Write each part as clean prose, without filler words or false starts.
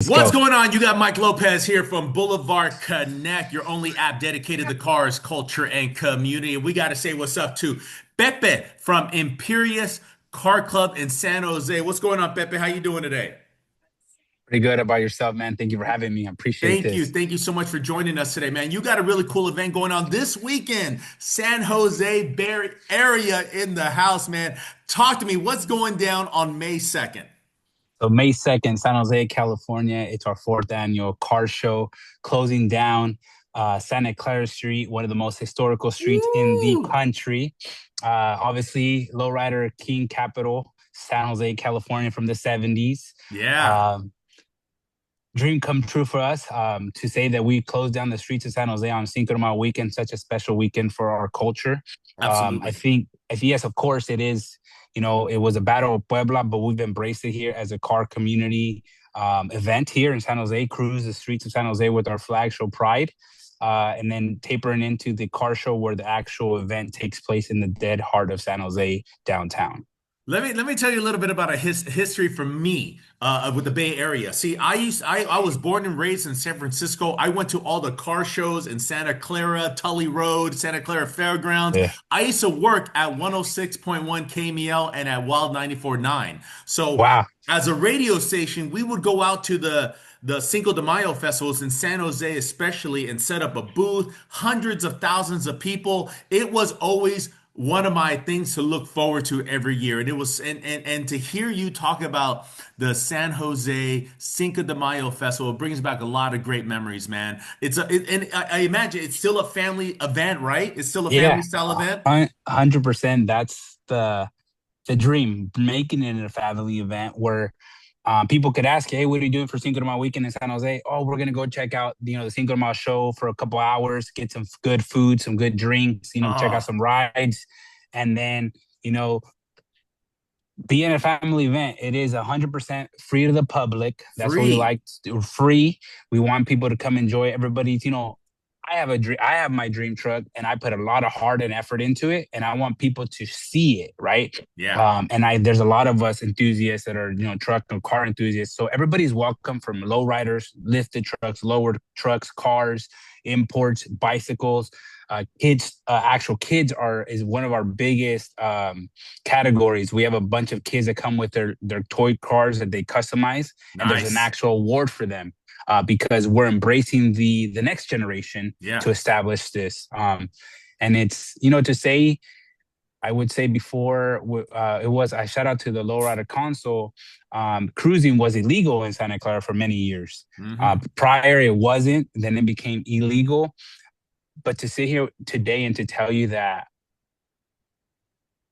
Let's What's go. going on? You got Mike Lopez here from Boulevard Connect, your only app dedicated to cars, culture, and community. And we got to say what's up to Pepe from Imperious Car Club in San Jose. What's going on, Pepe? How you doing today? Pretty good about yourself, man. Thank you for having me. I appreciate Thank you. this. Thank you so much for joining us today, man. You got a really cool event going on this weekend. San Jose Bay Area in the house, man. Talk to me. What's going down on May 2nd? So May 2nd, San Jose, California. It's our fourth annual car show, closing down Santa Clara Street, one of the most historical streets in the Woo! country. Obviously, lowrider king capital, San Jose, California from the 70s. Yeah, Um, Dream come true for us to say that we closed down the streets of San Jose on Cinco de Mayo weekend, such a special weekend for our culture. I absolutely. think, yes, of course, it is. It was a battle of Puebla, but we've embraced it here as a car community event here in San Jose. Cruise the streets of San Jose with our flag show Pride, and then tapering into the car show where the actual event takes place in the dead heart of San Jose downtown. Let me tell you a little bit about a history from me with the Bay Area. See, I was born and raised in San Francisco. I went to all the car shows in Santa Clara, Tully Road, Santa Clara Fairgrounds. Yeah. I used to work at 106.1 KMEL and at Wild 94.9. So Wow. as a radio station, we would go out to the Cinco de Mayo festivals in San Jose, especially, and set up a booth. Hundreds of thousands of people. It was always one of my things to look forward to every year. And it was and to hear you talk about the San Jose Cinco de Mayo festival brings back a lot of great memories, man. And I imagine it's still a family event, right? It's still a family Yeah, style event. 100%. That's the dream, making it a family event where people could ask, "Hey, what are you doing for Cinco de Mayo weekend in San Jose?" Oh, we're gonna go check out, the Cinco de Mayo show for a couple hours, get some good food, some good drinks, check out Oh, some rides, and then you know, being a family event, it is 100% free to the public. That's what we free. like. Free. We want people to come enjoy. Everybody's, I have a dream. I have my dream truck, and I put a lot of heart and effort into it, and I want people to see it, right? Yeah. There's a lot of us enthusiasts that are, truck and car enthusiasts. So everybody's welcome, from lowriders, lifted trucks, lowered trucks, cars, imports, bicycles. Kids, actual kids is one of our biggest categories. We have a bunch of kids that come with their toy cars that they customize, and there's an Nice. actual award for them because we're embracing the next generation Yeah. to establish this. And it's, to say, I would say before it was, I shout out to the lowrider council. Cruising was illegal in Santa Clara for many years. Hmm. Prior, it wasn't. Then it became illegal. But to sit here today and to tell you that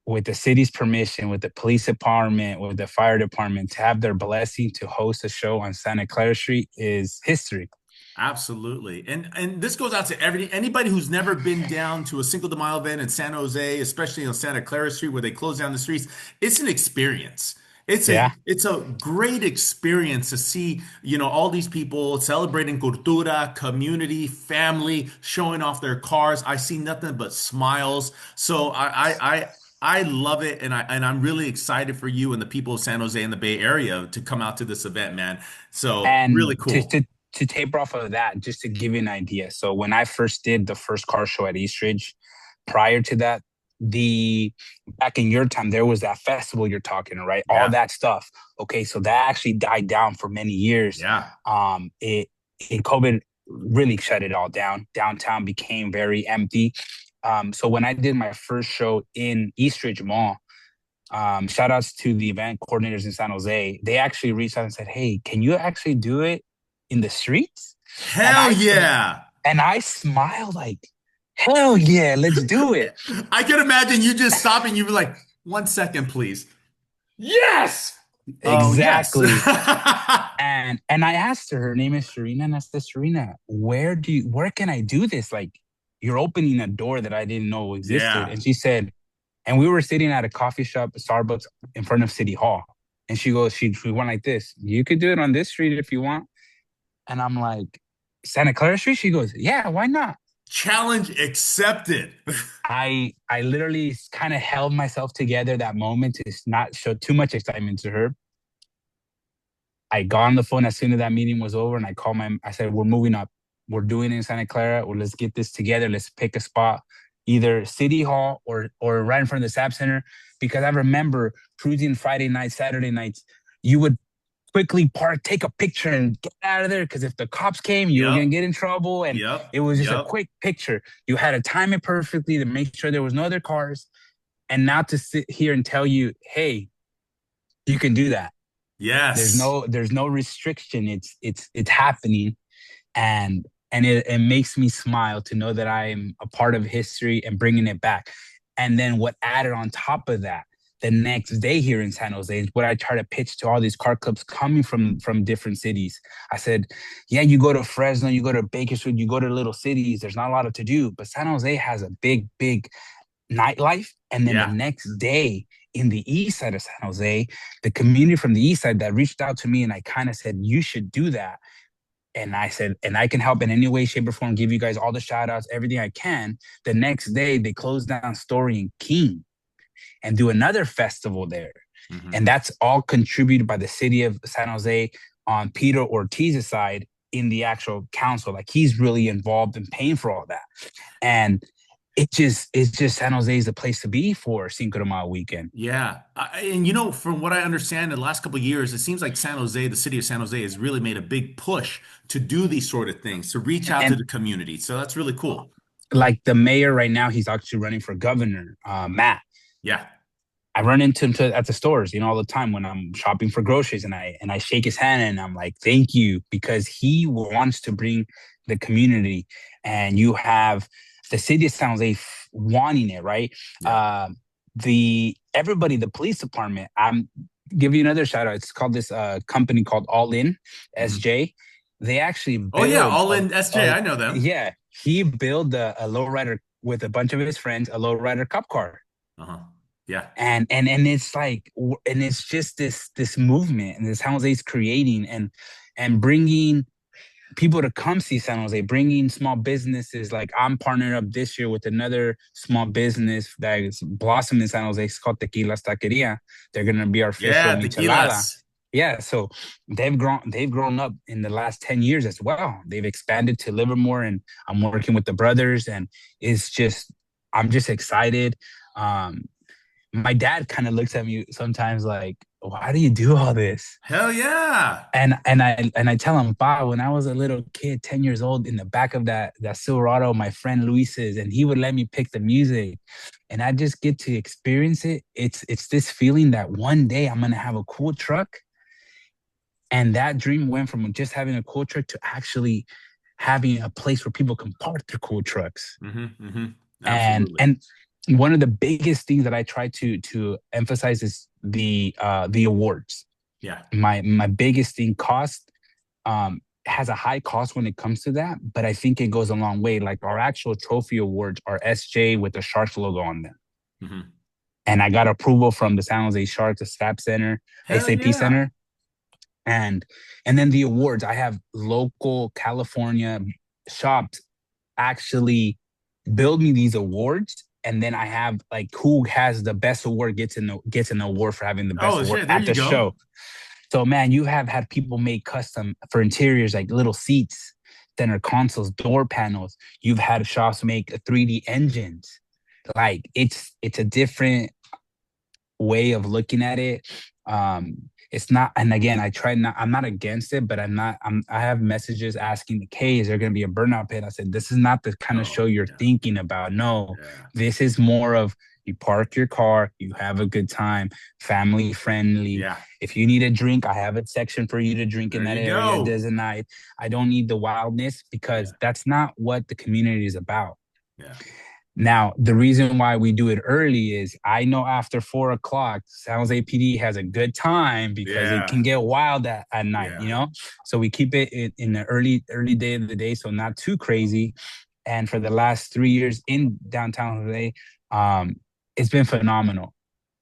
with the city's permission, with the police department, with the fire department, to have their blessing to host a show on Santa Clara Street is history. Absolutely. And this goes out to anybody who's never been down to a Cinco de Mayo event in San Jose, especially on Santa Clara Street where they close down the streets. It's an experience. Yeah. It's a great experience to see, all these people celebrating cultura, community, family, showing off their cars. I see nothing but smiles. So I love it, and I'm really excited for you and the people of San Jose and the Bay Area to come out to this event, man. So And really to, cool. to to taper off of that, just to give you an idea. So when I first did the first car show at Eastridge, prior to that, the back in your time, there was that festival you're talking, right? All Yeah. that stuff. Okay, so that actually died down for many years. Yeah. It in COVID really shut it all down. Downtown became very empty. So when I did my first show in Eastridge Mall, shout outs to the event coordinators in San Jose. They actually reached out and said, "Hey, can you actually do it in the streets?" And Hell I yeah. and I smiled like, "Hell yeah, let's do it." I can imagine you just stopping. You were like, 1 second, please. Yes. Oh, yes. Exactly. And I asked her, her name is Serena, and I said, "Serena, where can I do this? Like, you're opening a door that I didn't know existed." Yeah. And she said, and we were sitting at a coffee shop, a Starbucks, in front of City Hall. And she goes, she went like this, "You could do it on this street if you want." And I'm like, "Santa Clara Street?" She goes, "Yeah, why not?" Challenge accepted. I literally kind of held myself together that moment to not show too much excitement to her. I got on the phone as soon as that meeting was over, and I said, we're moving up. We're doing it in Santa Clara. Well, let's get this together. Let's pick a spot, either City Hall or right in front of the SAP Center. Because I remember cruising Friday nights, Saturday nights, you would quickly park, take a picture, and get out of there. Because if the cops came, you were gonna Yep. get in trouble. And Yep. it was just a Yep. quick picture. You had to time it perfectly to make sure there was no other cars. And now to sit here and tell you, hey, you can do that. Yes. There's no restriction. It's happening, and it makes me smile to know that I'm a part of history and bringing it back. And then what added on top of that, the next day here in San Jose is what I try to pitch to all these car clubs coming from different cities. I said, yeah, you go to Fresno, you go to Bakersfield, you go to little cities. There's not a lot to do, but San Jose has a big nightlife. And then the Yeah. next day in the east side of San Jose, the community from the east side that reached out to me, and I kind of said, you should do that. And I said, and I can help in any way, shape, or form, give you guys all the shout outs, everything I can. The next day, they closed down Story and King and do another festival there. Hmm. And that's all contributed by the city of San Jose on Peter Ortiz's side in the actual council. Like he's really involved in paying for all that. And it's just San Jose is the place to be for Cinco de Mayo weekend. Yeah. And from what I understand, in the last couple of years, it seems like San Jose, the city of San Jose, has really made a big push to do these sort of things, to reach out to And the community. So that's really cool. like the mayor right now, he's actually running for governor, Matt. Yeah. I run into him at the stores, all the time when I'm shopping for groceries, and I shake his hand and I'm like, thank you, because he wants to bring the community, and you have the city of San Jose wanting it, right? Yeah. Uh, the police department. I'm give you another shout out. It's called this company called All In Hmm. SJ. They actually Oh yeah, build all in SJ. I know them. yeah, he built a lowrider with a bunch of his friends, a lowrider cop car. Uh-huh. Yeah. And it's like, and it's just this movement, and this San Jose's creating, and bringing people to come see San Jose, bringing small businesses. Like I'm partnered up this year with another small business that is blossoming in San Jose. It's called Tequila's Taqueria. They're gonna be our official Yeah, michelada. tequilas. Yeah, so they've grown up in the last 10 years as well. They've expanded to Livermore, and I'm working with the brothers, and it's just I'm just excited. Um, my dad kind of looks at me sometimes like, why do you do all this? Hell yeah. And I tell him, "Pa, when I was a little kid, 10 years old, in the back of that Silverado, my friend Luis's, and he would let me pick the music, and I just get to experience it. It's this feeling that one day I'm gonna have a cool truck." And that dream went from just having a cool truck to actually having a place where people can park their cool trucks. Hmm. Hmm. and Absolutely. and one of the biggest things that I try to emphasize is the awards. Yeah. My biggest thing, cost, has a high cost when it comes to that, but I think it goes a long way. Like our actual trophy awards are SJ with the Sharks logo on them, Hmm. and I got approval from the San Jose Sharks, the SAP Center, Hell SAP yeah. Center, and and then the awards. I have local California shops actually build me these awards, and then I have like who has the best award gets an award for having the best Oh award shit, there at you the go. show. So man, you have had people make custom for interiors, like little seats, center consoles, door panels. You've had shops make 3D engines. Like it's a different way of looking at it. It's not, and again, I'm not against it, but I have messages asking, okay, is there going to be a burnout pit? I said, this is not the kind of Oh show you're yeah. thinking about. No, Yeah. this is more of you park your car, you have a good time, family friendly. Yeah. If you need a drink, I have a section for you to drink in There that you area. go. Designated. I don't need the wildness, because Yeah. that's not what the community is about. Yeah. Now, the reason why we do it early is I know after 4 o'clock, San Jose PD has a good time because it Yeah. can get wild at night, Yeah. So we keep it in the early day of the day, so not too crazy. And for the last 3 years in downtown Jose, um, it's been phenomenal.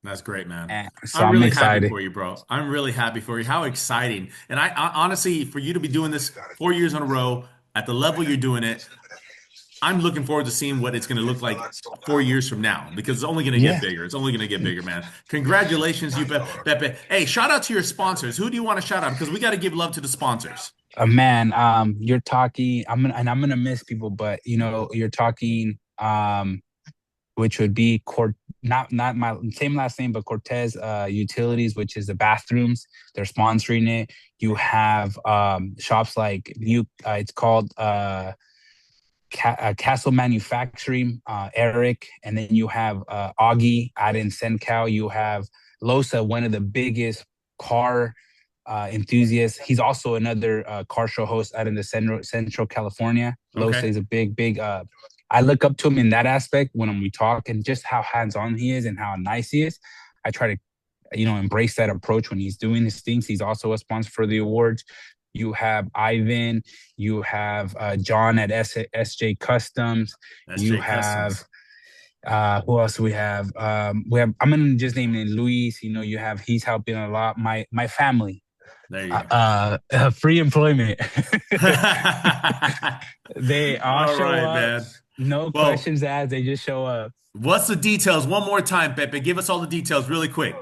That's great, man. And so I'm I'm really happy excited. for you, bro. I'm really happy for you. How exciting. And I honestly, for you to be doing this 4 years in a row at the level you're doing it, I'm looking forward to seeing what it's going to look like 4 years from now because it's only going to get Yeah, bigger. It's only going to get bigger, man. Congratulations, you Pepe. Hey, shout out to your sponsors. Who do you want to shout out? Because we got to give love to the sponsors. man. You're talking. I'm gonna miss people, but you're talking. Which would be not my same last name, but Cortez Utilities, which is the bathrooms. They're sponsoring it. You have shops like it's called Castle Manufacturing, Eric, and then you have Augie out in Sencal. You have Losa, one of the biggest car enthusiasts. He's also another car show host out in the Central California. Losa Okay. is a big. I look up to him in that aspect when we talk, and just how hands on he is and how nice he is. I try to embrace that approach when he's doing his things. He's also a sponsor for the awards. You have Ivan, you have John at SJ Customs, you SJ have Customs. who else we have I'm gonna just name it Luis. You have he's helping a lot. My family, There you free employment. go. They all All show right, up, man. no Well, questions asked. They just show up. what's the details? One more time, Pepe. Give us all the details really quick.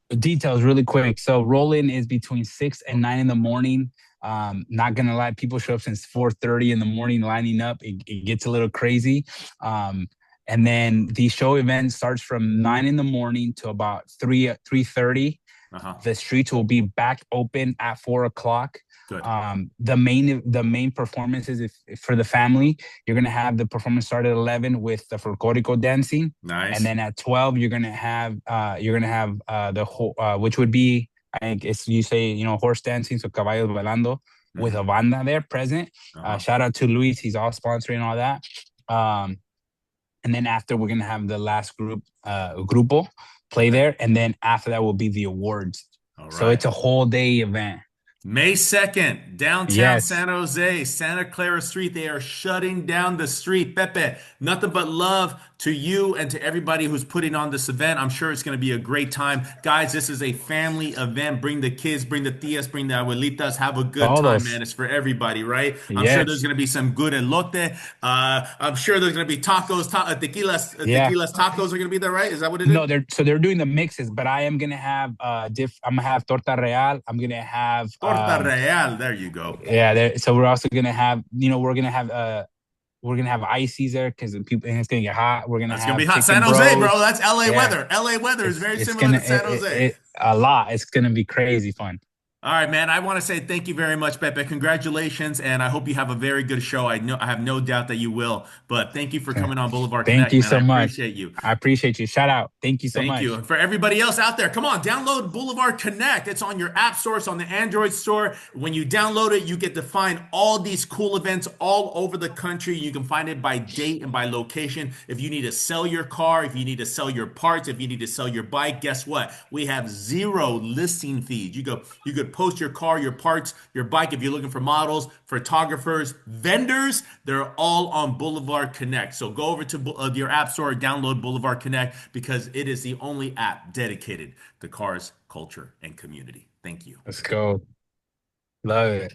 Details really quick. So roll-in is between 6 and 9 in the morning. Not gonna lie, people show up since 4:30 in the morning lining up. It gets a little crazy. And then the show event starts from 9 in the morning to about 3:30. Uh-huh. The streets will be back open at 4 o'clock. Good. The main performances, if for the family, you're gonna have the performance start at 11 with the folklorico dancing, and Nice. then at 12 you're gonna have the whole which would be, I think it's, you say, horse dancing, so caballos bailando, with a Hmm. banda there present. Uh-huh. Shout out to Luis, he's all sponsoring all that. And then after, we're gonna have the last grupo play Okay. there, and then after that will be the awards. All So right. it's a whole day event. May 2nd, downtown Yes. San Jose, Santa Clara Street. They are shutting down the street. Pepe, nothing but love to you and to everybody who's putting on this event. I'm sure it's going to be a great time. Guys, this is a family event. Bring the kids, bring the tias, bring the abuelitas. Have a good time, man. Todos. It's for everybody, right? I'm sure there's Yes. going to be some good elote. I'm sure there's going to be tacos, Yeah. tequilas tacos are going to be there, right? Is that what it is? No, they're doing the mixes, but I am gonna have I'm gonna have torta real. I'm gonna have Torta real. There you go. yeah, so we're also gonna have, we're gonna have ices there because people, and it's gonna get hot. We're gonna That's gonna be have hot. San chicken Jose, bro. bros. That's LA Yeah. weather. LA weather is very It's similar gonna to San Jose. a lot. It's gonna be crazy fun. All right, man. I want to say thank you very much, Pepe. Congratulations, and I hope you have a very good show. I have no doubt that you will. But thank you for Yeah. coming on Boulevard Thank Connect, you man. I so much. appreciate you. I appreciate you. Shout out. Thank you so Thank you. much. And for everybody else out there, come on, download Boulevard Connect. It's on your app store, it's on the Android store. When you download it, you get to find all these cool events all over the country. You can find it by date and by location. If you need to sell your car, if you need to sell your parts, if you need to sell your bike, guess what? We have zero listing fees. You could post your car, your parts, your bike. If you're looking for models, photographers, vendors, they're all on Boulevard Connect. So go over to your app store, download Boulevard Connect because it is the only app dedicated to cars, culture, and community. Thank you. Let's go. Love it.